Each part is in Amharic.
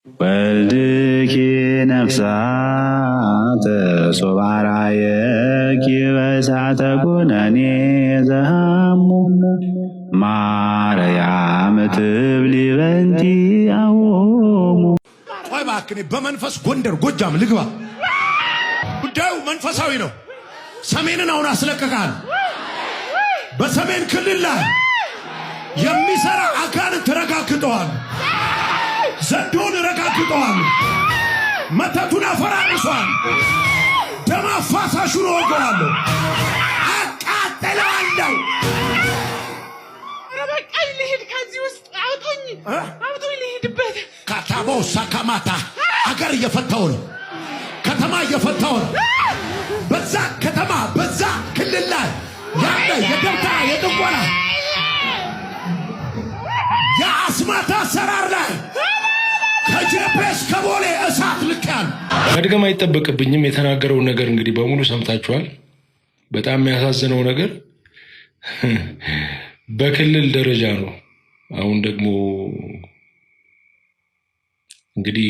ወልድኪ ነፍሳተ ሶባራየኪ በእሳተ ኩነኔ ዘሃሙ ማርያም ትብሊ በንቲ አዎሙ። ቆይ እባክህ በመንፈስ ጎንደር ጎጃም ልግባ። ጉዳዩ መንፈሳዊ ነው። ሰሜንን አሁን አስለቀቃል። በሰሜን ክልል ላይ የሚሰራ አጋንንት ረጋግጠዋል። ዘንዶን ረጋግጠዋል። መተቱን አፈራርሷል። ደም አፋሳሹን ወገዋለሁ፣ አቃጥለዋለሁ። በቃኝ ልሂድ ከዚህ ውስጥ አውጡኝ ልሂድበት። ካታቦ ሳካማታ አገር እየፈታው ነው። ከተማ እየፈታው ነው። በዛ ከተማ በዛ ክልል ላይ ያለ የደብታ የጥንቆላ የአስማት አሰራር ላይ ከጀፔስ ከቦሌ እሳት ልካል። መድገም አይጠበቅብኝም። የተናገረውን ነገር እንግዲህ በሙሉ ሰምታችኋል። በጣም የሚያሳዝነው ነገር በክልል ደረጃ ነው። አሁን ደግሞ እንግዲህ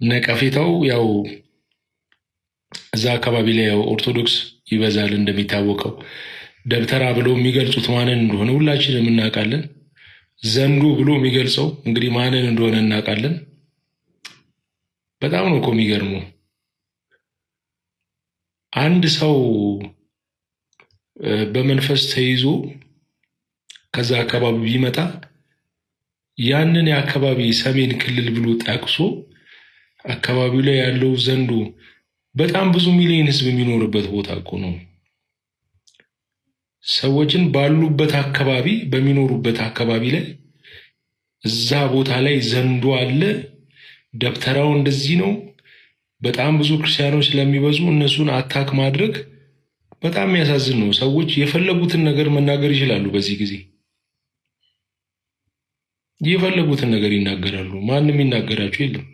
ነቀፌታው ያው እዛ አካባቢ ላይ ያው ኦርቶዶክስ ይበዛል እንደሚታወቀው። ደብተራ ብሎ የሚገልጹት ማንን እንደሆነ ሁላችንም እናውቃለን። ዘንዶ ብሎ የሚገልጸው እንግዲህ ማንን እንደሆነ እናውቃለን። በጣም ነው እኮ የሚገርመው። አንድ ሰው በመንፈስ ተይዞ ከዛ አካባቢ ቢመጣ ያንን የአካባቢ ሰሜን ክልል ብሎ ጠቅሶ አካባቢው ላይ ያለው ዘንዶ በጣም ብዙ ሚሊዮን ሕዝብ የሚኖርበት ቦታ እኮ ነው። ሰዎችን ባሉበት አካባቢ በሚኖሩበት አካባቢ ላይ እዛ ቦታ ላይ ዘንዶ አለ፣ ደብተራው እንደዚህ ነው። በጣም ብዙ ክርስቲያኖች ስለሚበዙ እነሱን አታክ ማድረግ በጣም የሚያሳዝን ነው። ሰዎች የፈለጉትን ነገር መናገር ይችላሉ። በዚህ ጊዜ የፈለጉትን ነገር ይናገራሉ። ማንም ይናገራቸው የለም።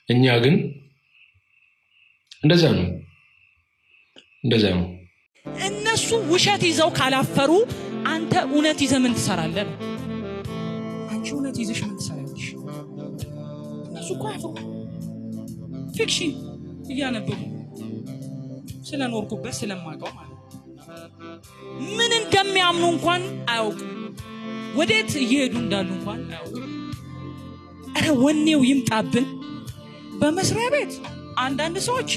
እኛ ግን እንደዛ ነው። እነሱ ውሸት ይዘው ካላፈሩ አንተ እውነት ይዘህ ምን ትሰራለህ? አንቺ እውነት ይዘሽ ምን ትሰራለሽ? እነሱ እኮ አያፍሩ። ፊክሽን እያነበቡ ስለኖርኩበት ስለማውቀው ማለት ምን እንደሚያምኑ እንኳን አያውቁም። ወዴት እየሄዱ እንዳሉ እንኳን አያውቁም። ኧረ ወኔው ይምጣብን። በመስሪያ ቤት አንዳንድ ሰዎች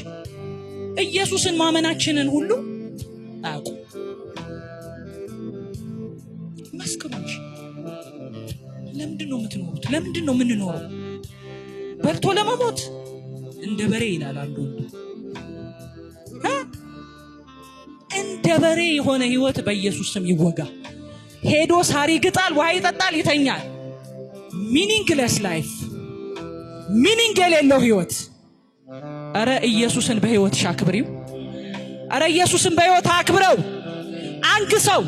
ኢየሱስን ማመናችንን ሁሉ አያውቁም። መስክሩሽ። ለምንድን ነው የምትኖሩት? ለምንድን ነው የምንኖረው? በልቶ ለመሞት እንደ በሬ ይላል አንዱ። እንደ በሬ የሆነ ህይወት በኢየሱስ ስም ይወጋ። ሄዶ ሳር ይግጣል፣ ውሃ ይጠጣል፣ ይተኛል። ሚኒንግለስ ላይፍ፣ ሚኒንግ የሌለው ህይወት። አረ ኢየሱስን በህይወትሽ አክብሪው። አረ ኢየሱስን በህይወት አክብረው። አንግሰው።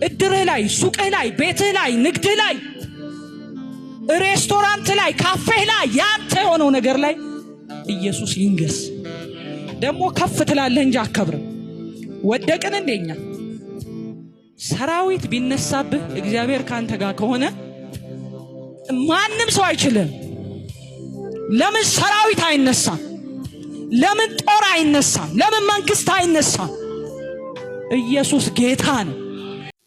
እድርህ ላይ፣ ሱቅህ ላይ፣ ቤትህ ላይ፣ ንግድህ ላይ፣ ሬስቶራንት ላይ፣ ካፌህ ላይ፣ ያንተ የሆነው ነገር ላይ ኢየሱስ ይንገስ። ደግሞ ከፍ ትላለህ እንጂ አከብርም። ወደቅን እንደኛ ሰራዊት ቢነሳብህ እግዚአብሔር ካንተ ጋር ከሆነ ማንም ሰው አይችልም። ለምን ሰራዊት አይነሳም? ለምን ጦር አይነሳም? ለምን መንግስት አይነሳም? ኢየሱስ ጌታ ነው።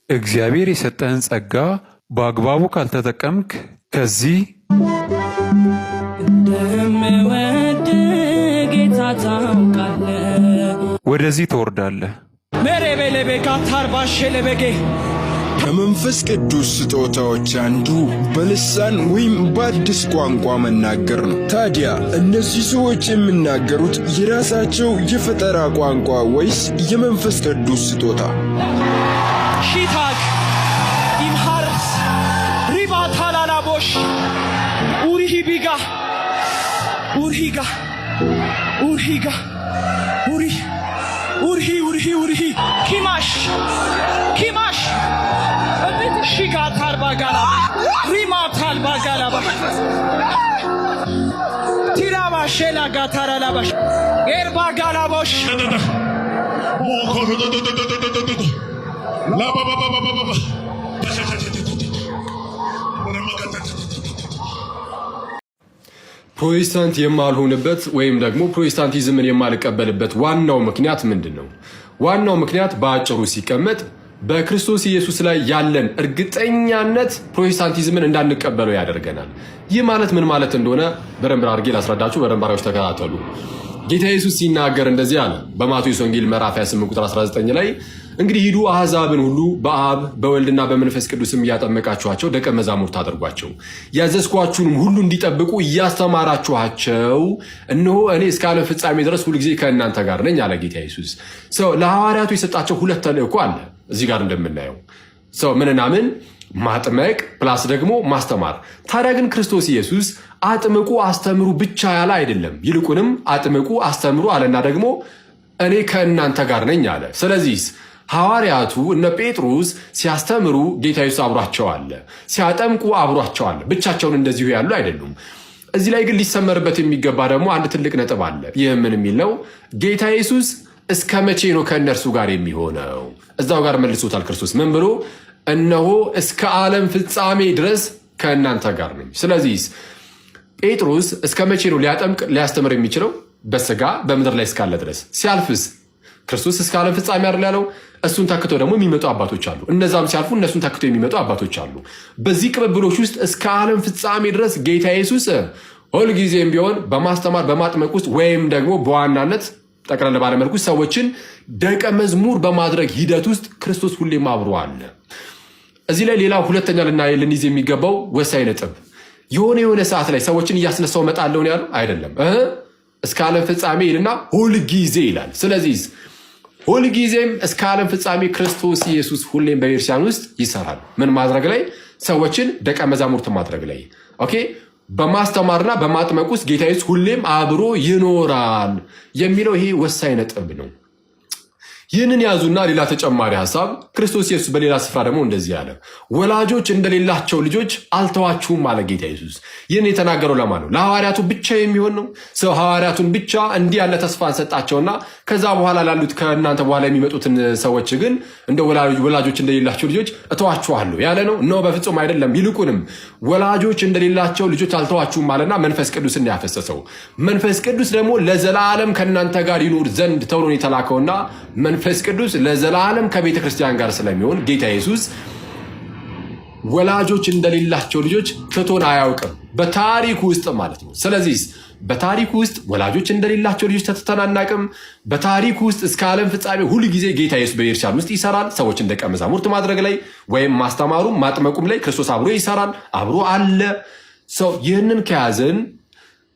እግዚአብሔር የሰጠህን ጸጋ በአግባቡ ካልተጠቀምክ ከዚህ እንደምወድ ጌታ ታውቃለህ፣ ወደዚህ ትወርዳለህ። መሬቤሌቤ ካታርባሸለበጌ ከመንፈስ ቅዱስ ስጦታዎች አንዱ በልሳን ወይም በአዲስ ቋንቋ መናገር ነው። ታዲያ እነዚህ ሰዎች የሚናገሩት የራሳቸው የፈጠራ ቋንቋ ወይስ የመንፈስ ቅዱስ ስጦታ? ሺታክ ኢምሃርስ ሪባታላላቦሽ ኡሪሂቢጋ ኡርሂጋ ኡርሂጋ ኡርሂ ኪማሽ ሺጋታር ባጋላ ሪማታል ባጋላ ቲራባ ሼላ ጋታራ ላባሽ ኤርባ ጋላቦሽ ፕሮቴስታንት የማልሆንበት ወይም ደግሞ ፕሮቴስታንቲዝምን የማልቀበልበት ዋናው ምክንያት ምንድን ነው? ዋናው ምክንያት በአጭሩ ሲቀመጥ በክርስቶስ ኢየሱስ ላይ ያለን እርግጠኛነት ፕሮቴስታንቲዝምን እንዳንቀበለው ያደርገናል። ይህ ማለት ምን ማለት እንደሆነ በደንብ አድርጌ ላስረዳችሁ። በደንብ አድርጋችሁ ተከታተሉ። ጌታ ኢየሱስ ሲናገር እንደዚህ አለ በማቴዎስ ወንጌል ምዕራፍ 28 ቁጥር 19 ላይ እንግዲህ ሂዱ አሕዛብን ሁሉ በአብ በወልድና በመንፈስ ቅዱስም እያጠመቃችኋቸው ደቀ መዛሙርት አድርጓቸው፣ ያዘዝኳችሁንም ሁሉ እንዲጠብቁ እያስተማራችኋቸው እነሆ እኔ እስከ ዓለም ፍጻሜ ድረስ ሁልጊዜ ከእናንተ ጋር ነኝ አለ ጌታ ኢየሱስ። ለሐዋርያቱ የሰጣቸው ሁለት ተልእኮ አለ እዚህ ጋር እንደምናየው ምንና ምን? ማጥመቅ ፕላስ ደግሞ ማስተማር። ታዲያ ግን ክርስቶስ ኢየሱስ አጥምቁ አስተምሩ ብቻ ያለ አይደለም። ይልቁንም አጥምቁ አስተምሩ አለና ደግሞ እኔ ከእናንተ ጋር ነኝ አለ። ስለዚህ ሐዋርያቱ እነ ጴጥሮስ ሲያስተምሩ ጌታ ኢየሱስ አብሯቸው አለ፣ ሲያጠምቁ አብሯቸው አለ። ብቻቸውን እንደዚሁ ያሉ አይደሉም። እዚህ ላይ ግን ሊሰመርበት የሚገባ ደግሞ አንድ ትልቅ ነጥብ አለ። ይህ ምን የሚል ነው? ጌታ ኢየሱስ እስከ መቼ ነው ከእነርሱ ጋር የሚሆነው? እዛው ጋር መልሶታል ክርስቶስ ምን ብሎ? እነሆ እስከ ዓለም ፍጻሜ ድረስ ከእናንተ ጋር ነኝ። ስለዚህ ጴጥሮስ እስከ መቼ ነው ሊያጠምቅ ሊያስተምር የሚችለው? በስጋ በምድር ላይ እስካለ ድረስ። ሲያልፍስ ክርስቶስ እስከ ዓለም ፍጻሜ አይደል ያለው? እሱን ተክቶ ደግሞ የሚመጡ አባቶች አሉ። እነዛም ሲያልፉ እነሱን ተክቶ የሚመጡ አባቶች አሉ። በዚህ ቅብብሎች ውስጥ እስከ ዓለም ፍጻሜ ድረስ ጌታ ኢየሱስ ሁልጊዜም ቢሆን በማስተማር በማጥመቅ ውስጥ ወይም ደግሞ በዋናነት ጠቅላላ ባለመልኩ ሰዎችን ደቀ መዝሙር በማድረግ ሂደት ውስጥ ክርስቶስ ሁሌም አብሮ አለ። እዚህ ላይ ሌላ ሁለተኛ ልንይዝ የሚገባው ወሳኝ ነጥብ የሆነ ሰዓት ላይ ሰዎችን እያስነሳው መጣለው ነው ያለው አይደለም። እስከ ዓለም ፍጻሜ ይልና ሁልጊዜ ይላል። ስለዚህ ሁልጊዜም እስከ ዓለም ፍጻሜ ክርስቶስ ኢየሱስ ሁሌም በቤተክርስቲያን ውስጥ ይሰራል። ምን ማድረግ ላይ? ሰዎችን ደቀ መዛሙርት ማድረግ ላይ። ኦኬ በማስተማርና በማጥመቅ ውስጥ ጌታ ኢየሱስ ሁሌም አብሮ ይኖራል የሚለው ይሄ ወሳኝ ነጥብ ነው። ይህንን ያዙና ሌላ ተጨማሪ ሐሳብ ክርስቶስ ኢየሱስ በሌላ ስፍራ ደግሞ እንደዚህ አለ፣ ወላጆች እንደሌላቸው ልጆች አልተዋችሁም አለ ጌታ ኢየሱስ። ይህን የተናገረው ለማን ነው? ለሐዋርያቱ ብቻ የሚሆን ነው። ሰው ሐዋርያቱን ብቻ እንዲህ ያለ ተስፋን ሰጣቸውና ከዛ በኋላ ላሉት ከእናንተ በኋላ የሚመጡትን ሰዎች ግን እንደ ወላጆች እንደሌላቸው ልጆች እተዋችኋለሁ ያለ ነው? ነው፣ በፍጹም አይደለም። ይልቁንም ወላጆች እንደሌላቸው ልጆች አልተዋችሁም አለና መንፈስ ቅዱስን ያፈሰሰው። መንፈስ ቅዱስ ደግሞ ለዘላለም ከእናንተ ጋር ይኖር ዘንድ ተብሎ የተላከውና መንፈስ ቅዱስ ለዘላለም ከቤተ ክርስቲያን ጋር ስለሚሆን ጌታ ኢየሱስ ወላጆች እንደሌላቸው ልጆች ትቶን አያውቅም፣ በታሪኩ ውስጥ ማለት ነው። ስለዚህ በታሪኩ ውስጥ ወላጆች እንደሌላቸው ልጆች ተትተን አናውቅም። በታሪኩ ውስጥ እስከ ዓለም ፍጻሜ ሁል ጊዜ ጌታ ኢየሱስ በቤተክርስቲያን ውስጥ ይሰራል። ሰዎችን ደቀ መዛሙርት ማድረግ ላይ ወይም ማስተማሩም ማጥመቁም ላይ ክርስቶስ አብሮ ይሰራል፣ አብሮ አለ። ይህንን ከያዝን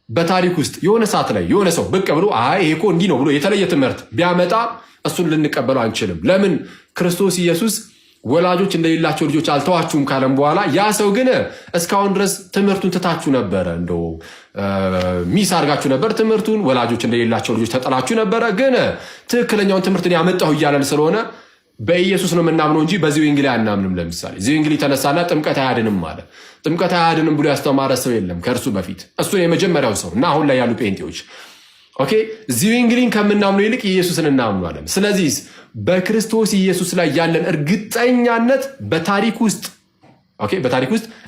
በታሪክ ውስጥ የሆነ ሰዓት ላይ የሆነ ሰው ብቅ ብሎ ይሄ እኮ እንዲህ ነው ብሎ የተለየ ትምህርት ቢያመጣ እሱን ልንቀበለው አንችልም። ለምን? ክርስቶስ ኢየሱስ ወላጆች እንደሌላቸው ልጆች አልተዋችሁም ካለም በኋላ ያ ሰው ግን እስካሁን ድረስ ትምህርቱን ትታችሁ ነበረ፣ እንደው ሚስ አድርጋችሁ ነበር ትምህርቱን፣ ወላጆች እንደሌላቸው ልጆች ተጠላችሁ ነበረ፣ ግን ትክክለኛውን ትምህርትን ያመጣሁ እያለን ስለሆነ በኢየሱስ ነው የምናምነው እንጂ በዚህ ወንጌል አናምንም። ለምሳሌ እዚህ ወንጌል ተነሳና ጥምቀት አያድንም አለ። ጥምቀት አያድንም ብሎ ያስተማረ ሰው የለም ከእርሱ በፊት። እሱ የመጀመሪያው ሰው እና አሁን ላይ ያሉ ጴንጤዎች ኦኬ እዚህ ወንጌልን ከምናምነው ይልቅ ኢየሱስን እናምናለን። ስለዚህ በክርስቶስ ኢየሱስ ላይ ያለን እርግጠኛነት በታሪክ ውስጥ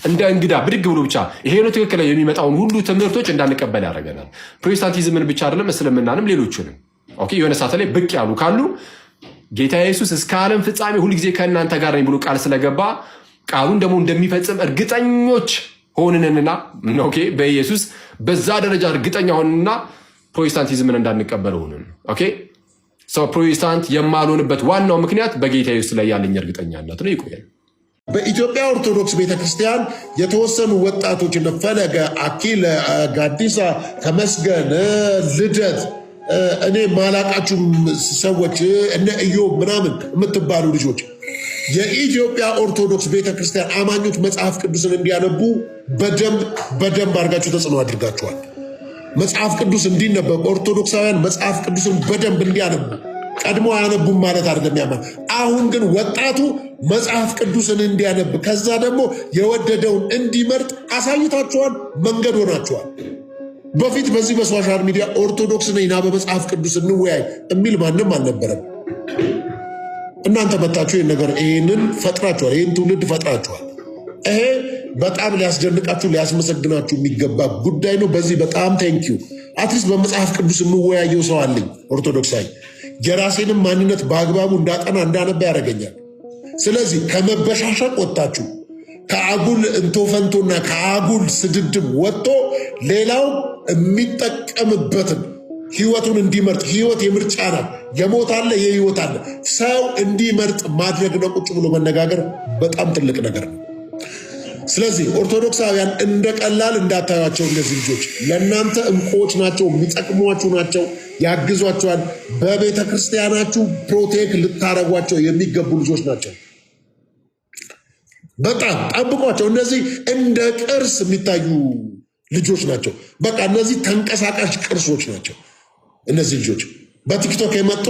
እንደ እንግዳ ብድግ ብሎ ብቻ ይሄ ነው ትክክል የሚመጣውን ሁሉ ትምህርቶች እንዳንቀበል ያደርገናል። ፕሮቴስታንቲዝምን ብቻ አይደለም እስልምናንም ሌሎችንም ኦኬ የሆነ ሰዓት ላይ ብቅ ያሉ ካሉ ጌታ ኢየሱስ እስከ ዓለም ፍጻሜ ሁልጊዜ ከእናንተ ጋር ነኝ ብሎ ቃል ስለገባ ቃሉን ደግሞ እንደሚፈጽም እርግጠኞች ሆንንና ኦኬ በኢየሱስ በዛ ደረጃ እርግጠኛ ሆንንና ፕሮቴስታንቲዝምን እንዳንቀበል ሆንን። ኦኬ ፕሮቴስታንት የማልሆንበት ዋናው ምክንያት በጌታ ኢየሱስ ላይ ያለኝ እርግጠኛነት ነው። ይቆያል። በኢትዮጵያ ኦርቶዶክስ ቤተክርስቲያን የተወሰኑ ወጣቶች እነ ፈለገ፣ አኪለ፣ ጋዲሳ፣ ተመስገን፣ ልደት እኔ ማላቃችሁ ሰዎች እነ ኢዮብ ምናምን የምትባሉ ልጆች የኢትዮጵያ ኦርቶዶክስ ቤተክርስቲያን አማኞች መጽሐፍ ቅዱስን እንዲያነቡ በደንብ አድርጋችሁ ተጽዕኖ አድርጋችኋል። መጽሐፍ ቅዱስ እንዲነበብ ኦርቶዶክሳውያን መጽሐፍ ቅዱስን በደንብ እንዲያነቡ፣ ቀድሞ አያነቡም ማለት አይደለም ያማ። አሁን ግን ወጣቱ መጽሐፍ ቅዱስን እንዲያነብ ከዛ ደግሞ የወደደውን እንዲመርጥ አሳይታችኋል፣ መንገድ ሆናችኋል። በፊት በዚህ በሶሻል ሚዲያ ኦርቶዶክስ ነኝ ና በመጽሐፍ ቅዱስ እንወያይ የሚል ማንም አልነበረም። እናንተ መጣችሁ ይህንን ፈጥራችኋል፣ ይህን ትውልድ ፈጥራችኋል። ይሄ በጣም ሊያስደንቃችሁ ሊያስመሰግናችሁ የሚገባ ጉዳይ ነው። በዚህ በጣም ቴንኪዩ። አትሊስት በመጽሐፍ ቅዱስ የምወያየው ሰው አለኝ ኦርቶዶክሳዊ። የራሴንም ማንነት በአግባቡ እንዳጠና እንዳነባ ያደርገኛል። ስለዚህ ከመበሻሸቅ ወጥታችሁ ከአጉል እንቶፈንቶና ከአጉል ስድድብ ወጥቶ ሌላው የሚጠቀምበትን ህይወቱን እንዲመርጥ፣ ህይወት የምርጫ ናት። የሞት አለ የህይወት አለ። ሰው እንዲመርጥ ማድረግ ነው። ቁጭ ብሎ መነጋገር በጣም ትልቅ ነገር ነው። ስለዚህ ኦርቶዶክሳውያን እንደ ቀላል እንዳታዩቸው። እነዚህ ልጆች ለእናንተ እንቁዎች ናቸው፣ የሚጠቅሟችሁ ናቸው፣ ያግዟቸዋል። በቤተ ክርስቲያናችሁ ፕሮቴክት ልታረጓቸው የሚገቡ ልጆች ናቸው። በጣም ጠብቋቸው። እነዚህ እንደ ቅርስ የሚታዩ ልጆች ናቸው። በቃ እነዚህ ተንቀሳቃሽ ቅርሶች ናቸው። እነዚህ ልጆች በቲክቶክ የመጡ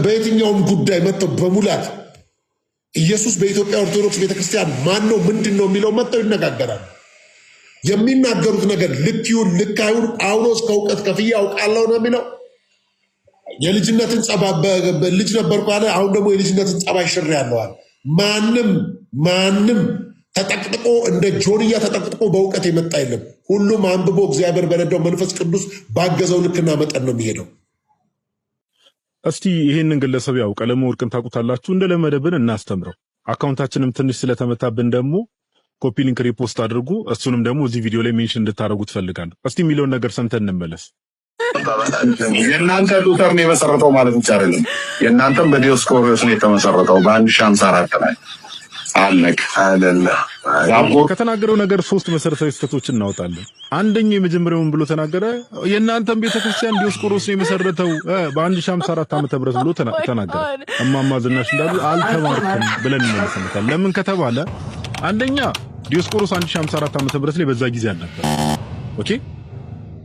በየትኛውም ጉዳይ መጥተው በሙላት ኢየሱስ በኢትዮጵያ ኦርቶዶክስ ቤተክርስቲያን ማን ነው ምንድን ነው የሚለው መጥተው ይነጋገራሉ። የሚናገሩት ነገር ልክ ይሁን ልክ አይሁን ጳውሎስ ከእውቀት ከፍዬ አውቃለሁ ነው የሚለው። የልጅነትን ልጅ ነበርኩ አለ። አሁን ደግሞ የልጅነትን ጸባይ ሽር ያለዋል። ማንም ተጠቅጥቆ እንደ ጆንያ ተጠቅጥቆ በእውቀት የመጣ የለም። ሁሉም አንብቦ እግዚአብሔር በረዳው መንፈስ ቅዱስ ባገዘው ልክና መጠን ነው የሚሄደው። እስቲ ይህንን ግለሰብ ያው ቀለመወርቅን ታውቁታላችሁ፣ እንደለመደብን እናስተምረው። አካውንታችንም ትንሽ ስለተመታብን ደግሞ ኮፒ ሊንክ ሪፖስት አድርጉ። እሱንም ደግሞ እዚህ ቪዲዮ ላይ ሜንሽን እንድታደርጉ ትፈልጋለሁ። እስቲ የሚለውን ነገር ሰምተን እንመለስ። የእናንተ ሉተር ነው የመሰረተው ማለት ብቻ አይደለም። የእናንተም በዲዮስቆሮስ ነው የተመሰረተው በ1054 ላይ አለቅ አይደለ። ከተናገረው ነገር 3 መሰረታዊ ስህተቶችን እናወጣለን። አንደኛው የመጀመሪያውን ብሎ ተናገረ። የእናንተም ቤተክርስቲያን ዲዮስቆሮስ ነው የመሰረተው በ1054 ዓመተ ምህረት ብሎ ተናገረ። እማማ ዝናሽ እንዳሉ አልተማርኩም ብለን እንመለስበታለን። ለምን ከተባለ አንደኛ ዲዮስቆሮስ 1054 ዓመተ ምህረት ላይ በዛ ጊዜ አልነበር። ኦኬ።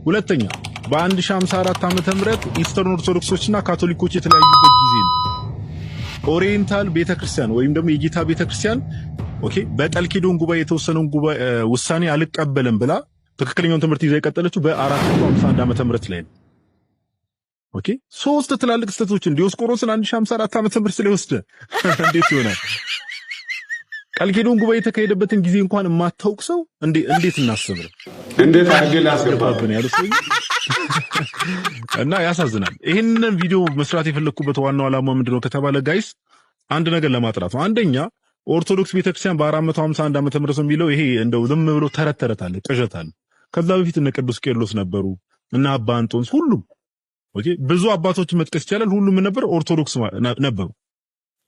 ሁለተኛ በ1054 ዓመተ ምህረት ኢስተርን ኦርቶዶክሶችና ካቶሊኮች የተለያዩበት ጊዜ ነው። ኦሪየንታል ቤተክርስቲያን ወይም ደግሞ የጌታ ቤተክርስቲያን ኦኬ በቀልኪዶን ጉባኤ የተወሰነውን ጉባኤ ውሳኔ አልቀበልም ብላ ትክክለኛውን ትምህርት ይዛ የቀጠለችው በ451 ዓመተ ምህረት ላይ ነው። ኦኬ 3 ትላልቅ ስህተቶችን ዲዮስቆሮስን 1054 ዓመተ ምህረት ላይ ወስደ እንዴት ይሆናል? ቀልኪዶን ጉባኤ የተካሄደበትን ጊዜ እንኳን የማታውቅ ሰው እንዴት እናስብ? እንዴት አድርገን ያስገባብን ያሉት እና ያሳዝናል። ይሄንን ቪዲዮ መስራት የፈለኩበት ዋናው ዓላማ ምንድነው ከተባለ ጋይስ አንድ ነገር ለማጥራት ነው። አንደኛ ኦርቶዶክስ ቤተክርስቲያን በ451 ዓመተ ምህረት የሚለው ይሄ እንደው ዝም ብሎ ተረት አለ፣ ቅዠት አለ። ከዛ በፊት እነ ቅዱስ ቄርሎስ ነበሩ እና አባ አንጦንስ ሁሉም ኦኬ ብዙ አባቶችን መጥቀስ ይቻላል። ሁሉም ነበር ኦርቶዶክስ ነበሩ።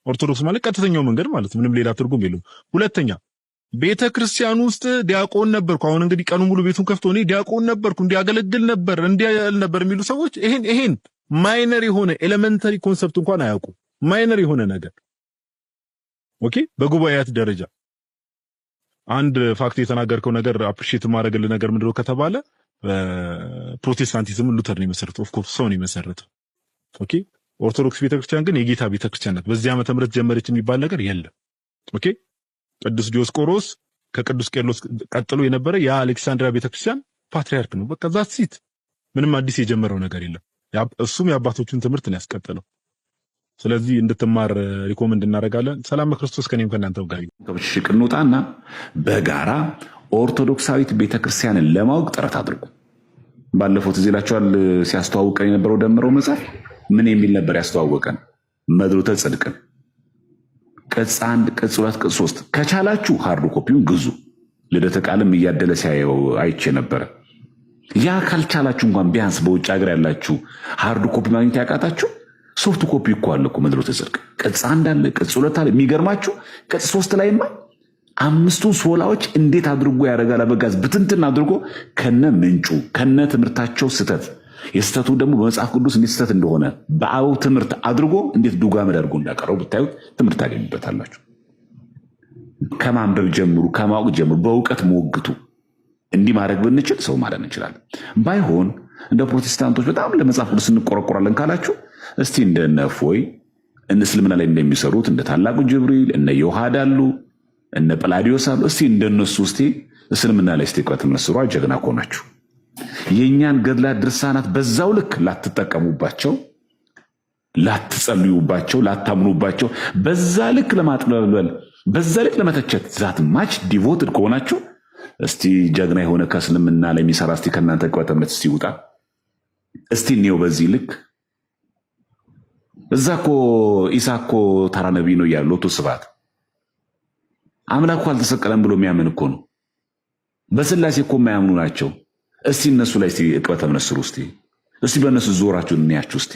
ኦርቶዶክስ ማለት ቀጥተኛው መንገድ ማለት ምንም ሌላ ትርጉም የለውም። ሁለተኛ ቤተክርስቲያን ውስጥ ዲያቆን ነበርኩ፣ አሁን እንግዲህ ቀኑ ሙሉ ቤቱን ከፍቶ እኔ ዲያቆን ነበርኩ እንዲያገለግል ነበር እንዲያል ነበር የሚሉ ሰዎች ይሄን ማይነር የሆነ ኤሌመንተሪ ኮንሰፕት እንኳን አያውቁ። ማይነር የሆነ ነገር ኦኬ። በጉባኤያት ደረጃ አንድ ፋክት የተናገርከው ነገር አፕሪሺየት ማድረግልህ ነገር ምንድነው ከተባለ ፕሮቴስታንቲዝም ሉተር ነው የመሰረተው። ኦፍ ኮርስ ሰው ነው የመሰረተው። ኦኬ ኦርቶዶክስ ቤተክርስቲያን ግን የጌታ ቤተክርስቲያን ናት። በዚህ ዓመተ ምህረት ጀመረች የሚባል ነገር የለም። ኦኬ ቅዱስ ዲዮስቆሮስ ከቅዱስ ቄርሎስ ቀጥሎ የነበረ የአሌክሳንድሪያ ቤተክርስቲያን ፓትሪያርክ ነው። በቃ ዛሲት ምንም አዲስ የጀመረው ነገር የለም። እሱም የአባቶቹን ትምህርት ነው ያስቀጠለው። ስለዚህ እንድትማር ሪኮመንድ እናደርጋለን። ሰላም ክርስቶስ ከኔም ከእናንተው ጋር ሽቅ እንውጣና በጋራ ኦርቶዶክሳዊት ቤተክርስቲያንን ለማወቅ ጥረት አድርጉ። ባለፈው ትዝ ይላችኋል ሲያስተዋውቀን የነበረው ደምረው መጽሐፍ ምን የሚል ነበር ያስተዋወቀን? መድሎተ ጽድቅን ቅጽ 1 ቅጽ 2 ቅጽ 3 ከቻላችሁ ሃርድ ኮፒውን ግዙ። ልደተ ቃልም እያደለ ሲያየው አይቼ ነበረ። ያ ካልቻላችሁ እንኳን ቢያንስ በውጭ ሀገር ያላችሁ ሃርድ ኮፒ ማግኘት ያቃታችሁ ሶፍት ኮፒ እኮ አለ እኮ መድሎተ ጽድቅ ቅጽ 1 አለ፣ ቅጽ 2 አለ። የሚገርማችሁ ቅጽ 3 ላይማ 5ቱ ሶላዎች እንዴት አድርጎ ያደርጋል አበጋዝ ብትንትን አድርጎ ከነ ምንጩ ከነ ትምህርታቸው ስተት የስተቱ ደግሞ በመጽሐፍ ቅዱስ እንዴት ስተት እንደሆነ በአበው ትምህርት አድርጎ እንዴት ዱጋመድ አድርጎ እንዳቀረው ብታዩት ትምህርት ታገኙበታላችሁ። ከማንበብ ጀምሩ፣ ከማወቅ ጀምሩ፣ በእውቀት ሞግቱ። እንዲህ ማድረግ ብንችል ሰው ማለት እንችላለን። ባይሆን እንደ ፕሮቴስታንቶች በጣም ለመጽሐፍ ቅዱስ እንቆረቆራለን ካላችሁ እስቲ እንደነ እፎይ እስልምና ላይ እንደሚሰሩት እንደ ታላቁ ጅብሪል እነ ዮሐድ አሉ፣ እነ ጵላዲዮስ አሉ። እስቲ እንደነሱ እስቲ እስልምና ላይ እስቲ ቆጥ መስሩ። ጀግና ኮናችሁ የኛን ገድላት ድርሳናት በዛው ልክ ላትጠቀሙባቸው፣ ላትጸልዩባቸው፣ ላታምኑባቸው በዛ ልክ ለማጥለበል በዛ ልክ ለመተቸት ዛት ማች ዲቮትድ ከሆናችሁ እስቲ ጀግና የሆነ ከእስልምና ላይ የሚሰራ እስቲ ከእናንተ ቅበተ እምነት እስቲ ውጣ እስቲ እኔው በዚህ ልክ እዛ እኮ ኢሳ እኮ ተራ ነቢይ ነው እያሉ ሎቱ ስብሐት አምላኩ አልተሰቀለም ብሎ የሚያምን እኮ ነው። በስላሴ እኮ የማያምኑ ናቸው። እስቲ እነሱ ላይ እስቲ ቅበተ እምነት ስሩ እስቲ በእነሱ ዞራችሁን እንያችሁ እስቲ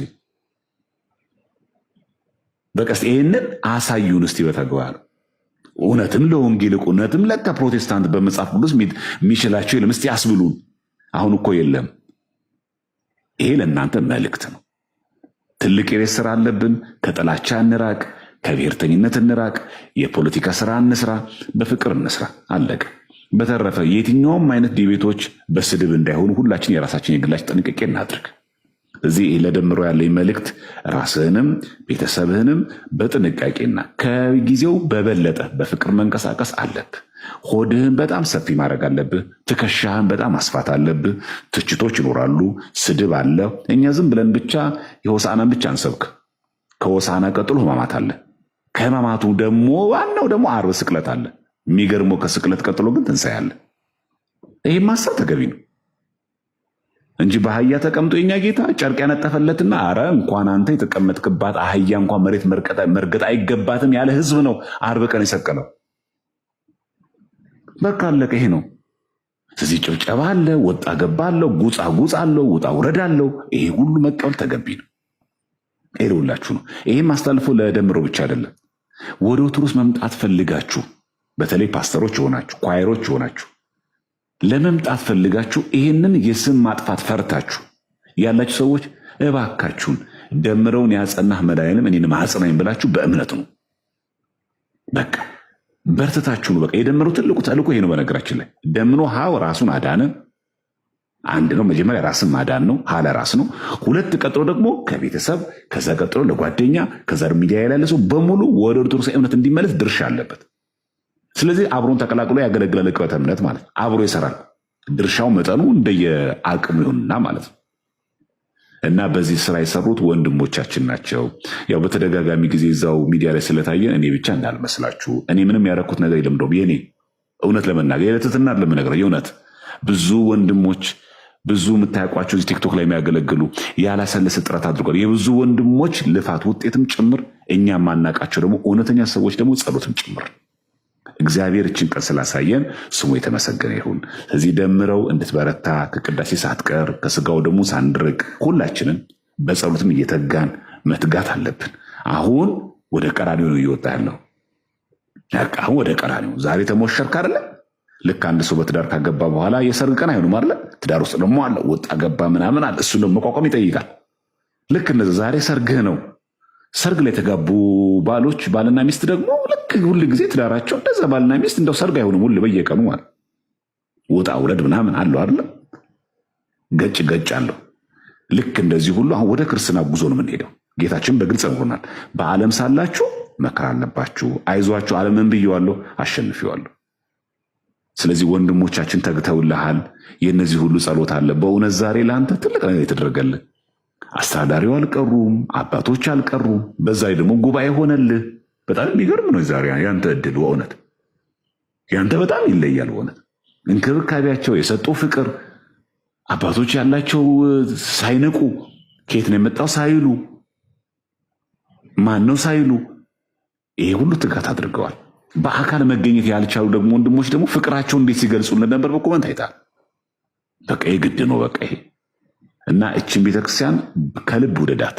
በቀስ ይሄንን አሳዩን እስቲ በተግባር እውነትም ለወንጌል እውነትም ለካ ፕሮቴስታንት በመጽሐፍ ቅዱስ የሚችላቸው የለም እስቲ አስብሉን። አሁን እኮ የለም። ይሄ ለእናንተ መልእክት ነው። ትልቅ የቤት ስራ አለብን። ከጥላቻ እንራቅ፣ ከብሔርተኝነት እንራቅ፣ የፖለቲካ ስራ እንስራ፣ በፍቅር እንስራ። አለቀ። በተረፈ የትኛውም አይነት ዲቤቶች በስድብ እንዳይሆኑ ሁላችን የራሳችን የግላችን ጥንቃቄ እናድርግ። እዚህ ለደምሮ ያለኝ መልእክት ራስህንም ቤተሰብህንም በጥንቃቄና ከጊዜው በበለጠ በፍቅር መንቀሳቀስ አለብህ። ሆድህን በጣም ሰፊ ማድረግ አለብህ። ትከሻህን በጣም ማስፋት አለብህ። ትችቶች ይኖራሉ፣ ስድብ አለ። እኛ ዝም ብለን ብቻ የሆሳዕናን ብቻ እንሰብክ። ከሆሳዕና ቀጥሎ ህማማት አለ። ከህማማቱ ደግሞ ዋናው ደግሞ ዓርብ ስቅለት አለ። የሚገርመው ከስቅለት ቀጥሎ ግን ትንሣኤ አለ። ይሄ ማሰብ ተገቢ ነው እንጂ በአህያ ተቀምጦ የኛ ጌታ ጨርቅ ያነጠፈለትና አረ እንኳን አንተ የተቀመጥክባት አህያ እንኳን መሬት መርገጥ አይገባትም ያለ ህዝብ ነው ዓርብ ቀን የሰቀለው። በቃ አለቀ። ይሄ ነው። ስለዚህ ጭብጨባ አለ፣ ወጣ ገባ አለው፣ ጉጻ አለው፣ ውጣ ውረድ አለው። ይሄ ሁሉ መቀበል ተገቢ ነው። ይኸውላችሁ ነው። ይሄም አስተላልፎ ለደምሮ ብቻ አይደለም። ወደ ኦርቶዶክስ መምጣት ፈልጋችሁ በተለይ ፓስተሮች የሆናችሁ ኳየሮች የሆናችሁ ለመምጣት ፈልጋችሁ ይህንን የስም ማጥፋት ፈርታችሁ ያላችሁ ሰዎች እባካችሁን ደምረውን ያጸናህ መድኃኒዓለም እኔንም አጽናኝ ብላችሁ በእምነት ነው። በቃ በርትታችሁ ነው። በቃ የደምረው ትልቁ ተልእኮ ይሄ ነው። በነገራችን ላይ ደምሮ ሀው ራሱን አዳነ። አንድ ነው። መጀመሪያ ራስን ማዳን ነው። ሀለ ራስ ነው። ሁለት ቀጥሎ ደግሞ ከቤተሰብ ከዛ ቀጥሎ ለጓደኛ ከዛ ሚዲያ ላይ ያለ ሰው በሙሉ ወደ ኦርቶዶክስ እምነት እንዲመለስ ድርሻ አለበት። ስለዚህ አብሮን ተቀላቅሎ ያገለግላል። ቅበተ እምነት ማለት አብሮ ይሰራል። ድርሻው መጠኑ እንደየአቅሙ ይሁንና ማለት ነው። እና በዚህ ስራ የሰሩት ወንድሞቻችን ናቸው። ያው በተደጋጋሚ ጊዜ እዛው ሚዲያ ላይ ስለታየን እኔ ብቻ እንዳልመስላችሁ። እኔ ምንም ያደረኩት ነገር የለም። እንደውም የኔ እውነት ለመናገር የለትትና ለመነገር የእውነት ብዙ ወንድሞች ብዙ የምታያውቋቸው እዚህ ቲክቶክ ላይ የሚያገለግሉ ያላሰለሰ ጥረት አድርጓል። የብዙ ወንድሞች ልፋት ውጤትም ጭምር እኛ ማናቃቸው ደግሞ እውነተኛ ሰዎች ደግሞ ጸሎትም ጭምር እግዚአብሔር እችን ቀን ስላሳየን ስሙ የተመሰገነ ይሁን። እዚህ ደምረው እንድትበረታ ከቅዳሴ ሳትቀር ከስጋው ደግሞ ሳንድርቅ ሁላችንም በጸሎትም እየተጋን መትጋት አለብን። አሁን ወደ ቀራኒዮ ነው እየወጣ ያለው። አሁን ወደ ቀራኒዮ ዛሬ ተሞሸርክ አይደለ? ልክ አንድ ሰው በትዳር ካገባ በኋላ የሰርግ ቀን አይሆንም አይደለ? ትዳር ውስጥ ደግሞ አለ ወጣ ገባ ምናምን አለ። እሱ ደግሞ መቋቋም ይጠይቃል። ልክ እንደዛ ዛሬ ሰርግህ ነው። ሰርግ ላይ የተጋቡ ባሎች ባልና ሚስት ደግሞ ልክ ሁል ጊዜ ትዳራቸው እንደዛ ባልና ሚስት እንደው ሰርግ አይሆንም ሁሉ በየቀኑ ማለት ወጣ ውረድ ምናምን አለው አይደለ? ገጭ አለው። ልክ እንደዚህ ሁሉ አሁን ወደ ክርስትና ጉዞ ነው የምንሄደው። ጌታችን በግልጽ ነግሮናል። በዓለም ሳላችሁ መከራ አለባችሁ፣ አይዟችሁ፣ ዓለምን ብየዋለሁ አሸንፊዋለሁ። ስለዚህ ወንድሞቻችን ተግተውልሃል። የእነዚህ ሁሉ ጸሎት አለ። በእውነት ዛሬ ለአንተ ትልቅ ነገር የተደረገልህ አስተዳዳሪው አልቀሩም፣ አባቶች አልቀሩም። በዛ ደግሞ ጉባኤ ሆነልህ። በጣም የሚገርም ነው ዛሬ ያንተ እድል። በእውነት ያንተ በጣም ይለያል። በእውነት እንክብካቤያቸው፣ የሰጡ ፍቅር፣ አባቶች ያላቸው ሳይነቁ ከየት ነው የመጣው ሳይሉ ማን ነው ሳይሉ ይሄ ሁሉ ትጋት አድርገዋል። በአካል መገኘት ያልቻሉ ደግሞ ወንድሞች ደግሞ ፍቅራቸው እንዴት ሲገልጹልን ነበር በኮመንት አይታል። በቃ የግድ ነው በቃ ይሄ እና እችን ቤተክርስቲያን ከልብ ውደዳት።